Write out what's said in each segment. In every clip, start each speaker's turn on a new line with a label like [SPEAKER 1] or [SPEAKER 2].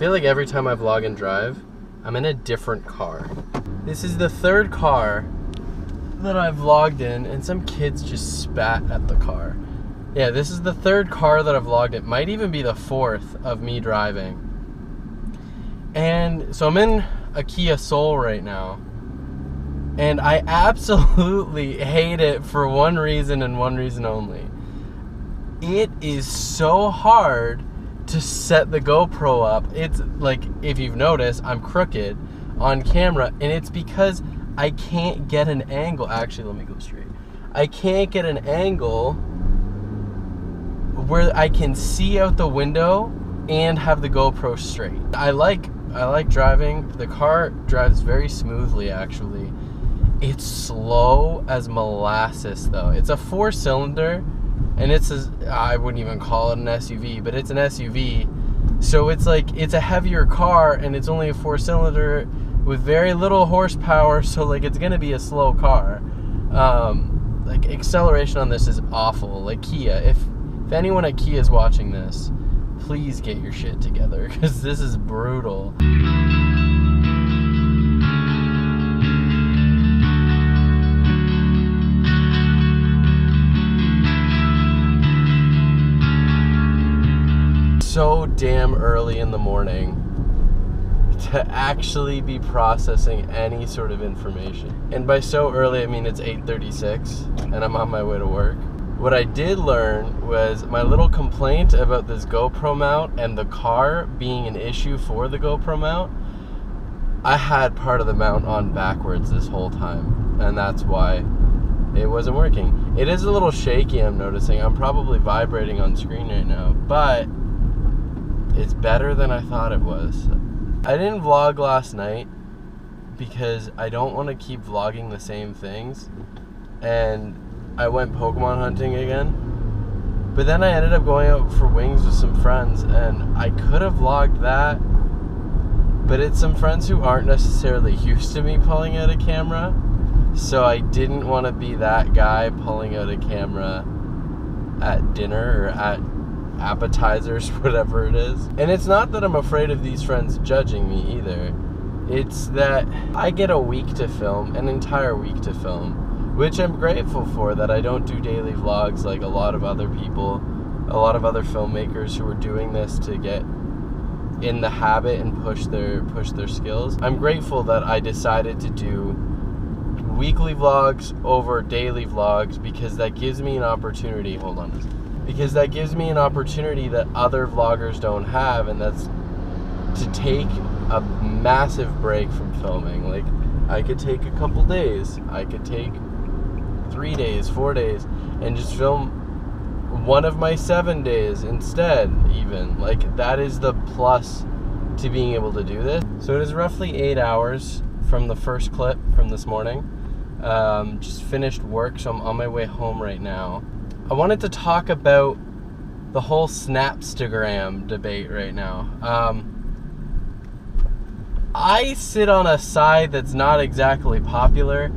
[SPEAKER 1] feel like every time I vlog and drive, I'm in a different car. This is the third car that I've vlogged in, and some kids just spat at the car. Yeah, this is the third car that I've vlogged. It might even be the fourth of me driving. And so I'm in a Kia Soul right now. And I absolutely hate it for one reason and one reason only. It is so hard to set the GoPro up. It's like, if you've noticed, I'm crooked on camera, and it's because I can't get an angle. Actually, let me go straight. I can't get an angle where I can see out the window and have the GoPro straight. I like driving. The car drives very smoothly, actually. It's slow as molasses, though. It's a 4-cylinder, and I wouldn't even call it an SUV, but it's an SUV. So it's like, it's a heavier car, and it's only a 4-cylinder with very little horsepower, so like it's gonna be a slow car. Like, acceleration on this is awful. Like, Kia, if anyone at Kia is watching this, please get your shit together, because this is brutal. So damn early in the morning to actually be processing any sort of information. And by so early, I mean it's 8:36 and I'm on my way to work. What I did learn was my little complaint about this GoPro mount and the car being an issue for the GoPro mount. I had part of the mount on backwards this whole time, and that's why it wasn't working. It is a little shaky, I'm noticing. I'm probably vibrating on screen right now, but it's better than I thought it was. I didn't vlog last night because I don't want to keep vlogging the same things, and I went Pokemon hunting again. But then I ended up going out for wings with some friends, and I could have vlogged that, but it's some friends who aren't necessarily used to me pulling out a camera, so I didn't want to be that guy pulling out a camera at dinner or at appetizers, whatever it is. And it's not that I'm afraid of these friends judging me either. It's that I get a week to film, an entire week to film, which I'm grateful for, that I don't do daily vlogs like a lot of other people, a lot of other filmmakers who are doing this to get in the habit and push their skills. I'm grateful that I decided to do weekly vlogs over daily vlogs, because that gives me an opportunity, because that gives me an opportunity that other vloggers don't have, and that's to take a massive break from filming. Like, I could take a couple days, I could take 3 days, 4 days, and just film one of my 7 days instead, even. Like, that is the plus to being able to do this. So it is roughly 8 hours from the first clip from this morning. Just finished work, so I'm on my way home right now. I wanted to talk about the whole Snapstagram debate right now. I sit on a side that's not exactly popular.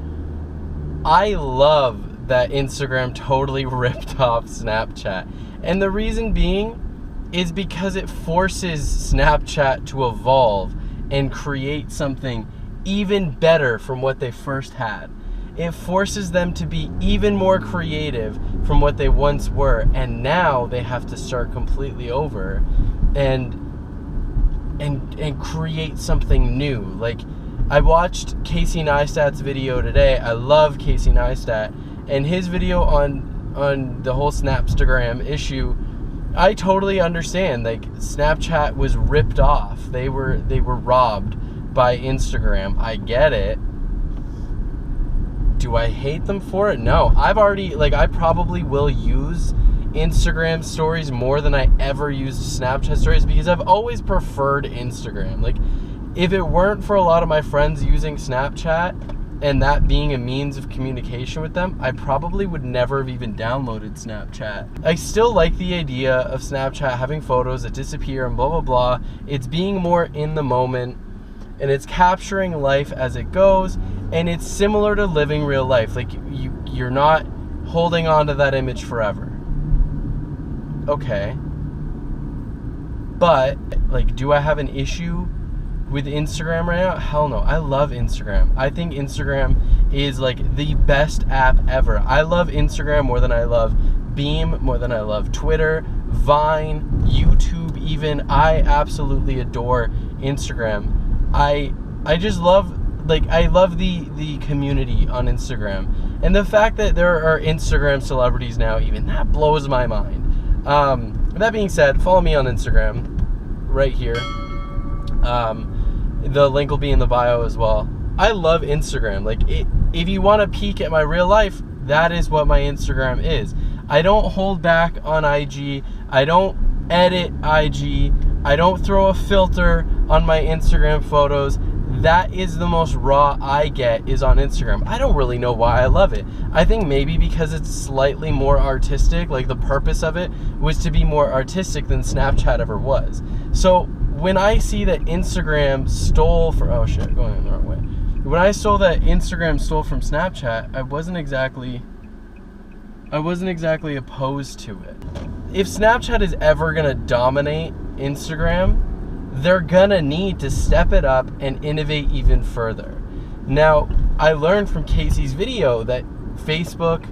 [SPEAKER 1] I love that Instagram totally ripped off Snapchat. And the reason being is because it forces Snapchat to evolve and create something even better from what they first had. It forces them to be even more creative from what they once were, and now they have to start completely over and create something new. Like, I watched Casey Neistat's video today. I love Casey Neistat, and his video on the whole Snapstagram issue, I totally understand. Like, Snapchat was ripped off. They were robbed by Instagram. I get it. Do I hate them for it? No. I probably will use Instagram stories more than I ever used Snapchat stories, because I've always preferred Instagram. Like, if it weren't for a lot of my friends using Snapchat and that being a means of communication with them, I probably would never have even downloaded Snapchat. I still like the idea of Snapchat having photos that disappear and blah, blah, blah. It's being more in the moment, and it's capturing life as it goes, and it's similar to living real life. Like, you're not holding on to that image forever. Okay. But, like, do I have an issue with Instagram right now? Hell no. I love Instagram. I think Instagram is, like, the best app ever. I love Instagram more than I love Beam, more than I love Twitter, Vine, YouTube even. I absolutely adore Instagram. I just love, like, I love the community on Instagram. And the fact that there are Instagram celebrities now even, that blows my mind. That being said, follow me on Instagram right here. The link will be in the bio as well. I love Instagram. Like, if you want to peek at my real life, that is what my Instagram is. I don't hold back on IG. I don't edit IG. I don't throw a filter on my Instagram photos. That is the most raw I get is on Instagram. I don't really know why I love it. I think maybe because it's slightly more artistic. Like, the purpose of it was to be more artistic than Snapchat ever was. So when I see that Instagram stole from, oh shit, going the wrong way. When I saw that Instagram stole from Snapchat, I wasn't exactly opposed to it. If Snapchat is ever gonna dominate Instagram, they're gonna need to step it up and innovate even further. Now, I learned from Casey's video that Facebook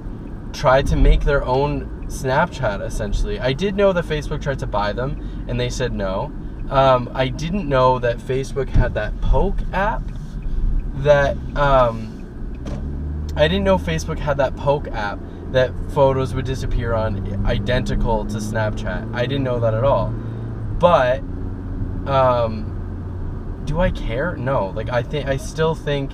[SPEAKER 1] tried to make their own Snapchat, essentially. I did know that Facebook tried to buy them, and they said no. I didn't know that Facebook had that Poke app that, I didn't know Facebook had that Poke app that photos would disappear on, identical to Snapchat. I didn't know that at all. But, do I care? No. Like, I still think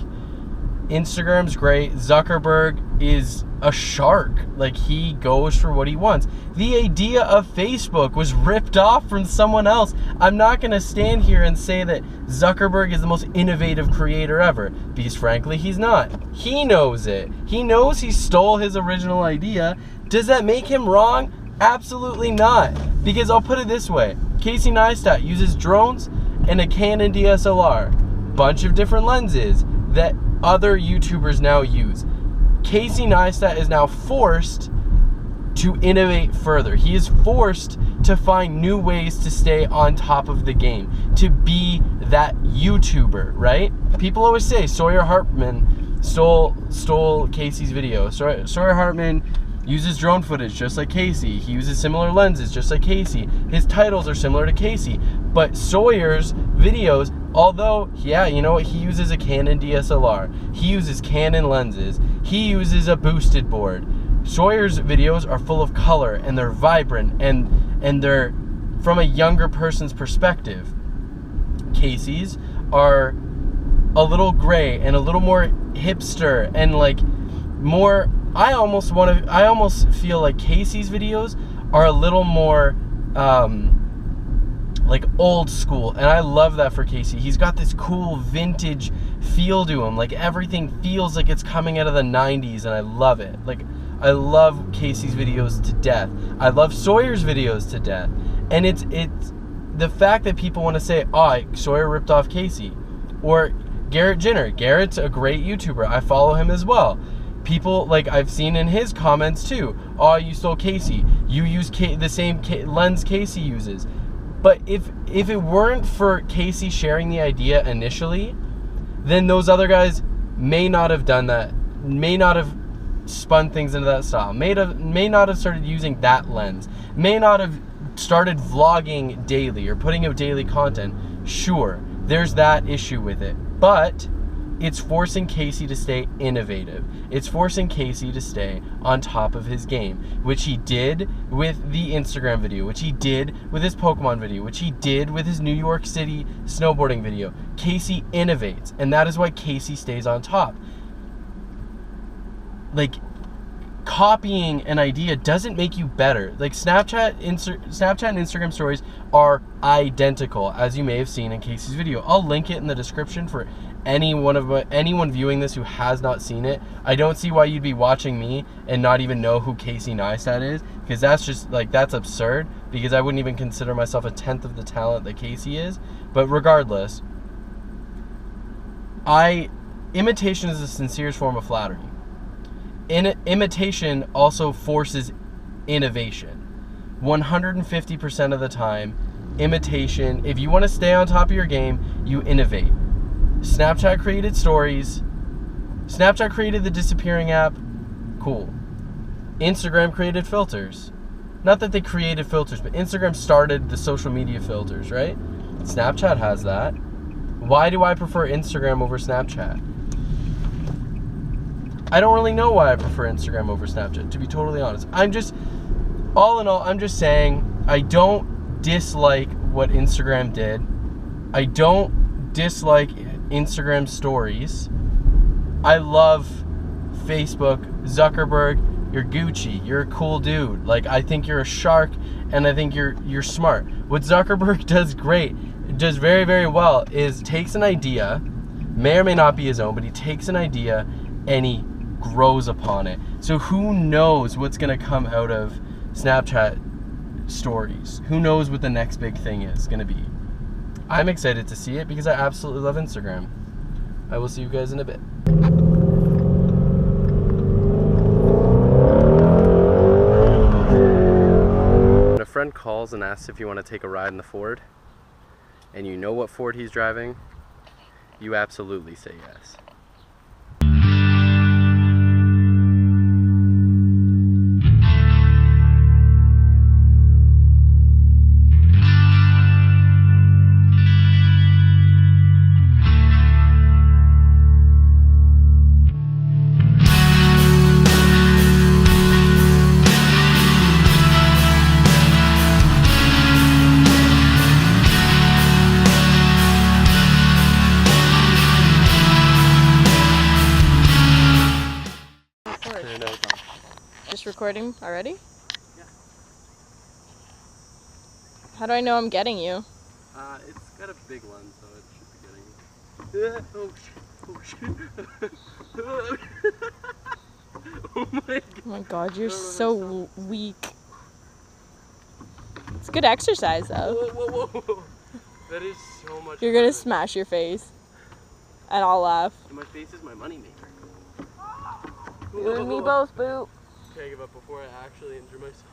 [SPEAKER 1] Instagram's great. Zuckerberg is a shark. Like, he goes for what he wants. The idea of Facebook was ripped off from someone else. I'm not going to stand here and say that Zuckerberg is the most innovative creator ever, because frankly, he's not. He knows it. He knows he stole his original idea. Does that make him wrong? Absolutely not. Because I'll put it this way. Casey Neistat uses drones and a Canon DSLR. Bunch of different lenses that other YouTubers now use. Casey Neistat is now forced to innovate further. He is forced to find new ways to stay on top of the game, to be that YouTuber, right? People always say Sawyer Hartman stole Casey's video. Sawyer Hartman uses drone footage just like Casey. He uses similar lenses just like Casey. His titles are similar to Casey. But Sawyer's videos, although, yeah, you know what? He uses a Canon DSLR. He uses Canon lenses. He uses a boosted board. Sawyer's videos are full of color, and they're vibrant, and they're from a younger person's perspective. Casey's are a little gray and a little more hipster and like more. I almost feel like Casey's videos are a little more like old school, and I love that for Casey. He's got this cool vintage feel to him. Like, everything feels like it's coming out of the 90s, and I love it. Like, I love Casey's videos to death. I love Sawyer's videos to death. And it's the fact that people want to say, oh, Sawyer ripped off Casey. Or Garrett Jenner. Garrett's a great YouTuber. I follow him as well. People, like, I've seen in his comments too, oh, you stole Casey. You use the same lens Casey uses. But if it weren't for Casey sharing the idea initially, then those other guys may not have done that, may not have spun things into that style, may not have started using that lens, may not have started vlogging daily or putting out daily content. Sure, there's that issue with it, but it's forcing Casey to stay innovative. It's forcing Casey to stay on top of his game, which he did with the Instagram video, which he did with his Pokemon video, which he did with his New York City snowboarding video. Casey innovates, and that is why Casey stays on top. Like, copying an idea doesn't make you better. Like, Snapchat and Instagram stories are identical, as you may have seen in Casey's video. I'll link it in the description for anyone viewing this who has not seen it. I don't see why you'd be watching me and not even know who Casey Neistat is, because that's just, like, that's absurd, because I wouldn't even consider myself a tenth of the talent that Casey is. But regardless, imitation is the sincerest form of flattery. Imitation also forces innovation. 150% of the time, imitation. If you want to stay on top of your game, you innovate. Snapchat created stories. Snapchat created the disappearing app. Cool. Instagram created filters. Not that they created filters, but Instagram started the social media filters, right? Snapchat has that. Why do I prefer Instagram over Snapchat? I don't really know why I prefer Instagram over Snapchat, to be totally honest. All in all, I'm just saying, I don't dislike what Instagram did. I don't dislike Instagram stories. I love Facebook, Zuckerberg. You're Gucci. You're a cool dude. Like, I think you're a shark, and I think you're smart. What Zuckerberg does does very, very well, is takes an idea, may or may not be his own, but he takes an idea and he grows upon it. So who knows what's gonna come out of Snapchat stories? Who knows what the next big thing is gonna be? I'm excited to see it because I absolutely love Instagram. I will see you guys in a bit. When a friend calls and asks if you want to take a ride in the Ford, and you know what Ford he's driving, you absolutely say yes.
[SPEAKER 2] Just recording already?
[SPEAKER 1] Yeah.
[SPEAKER 2] How do I know I'm getting you?
[SPEAKER 1] It's got a big lens, so it should be getting you. Oh shit. Oh my god.
[SPEAKER 2] Oh my god, you're so weak. It's good exercise though.
[SPEAKER 1] Whoa. That is so much
[SPEAKER 2] You're gonna smash your face. And I'll laugh.
[SPEAKER 1] And my face is my moneymaker.
[SPEAKER 2] You and me both, boo.
[SPEAKER 1] Okay, but before I actually injure myself.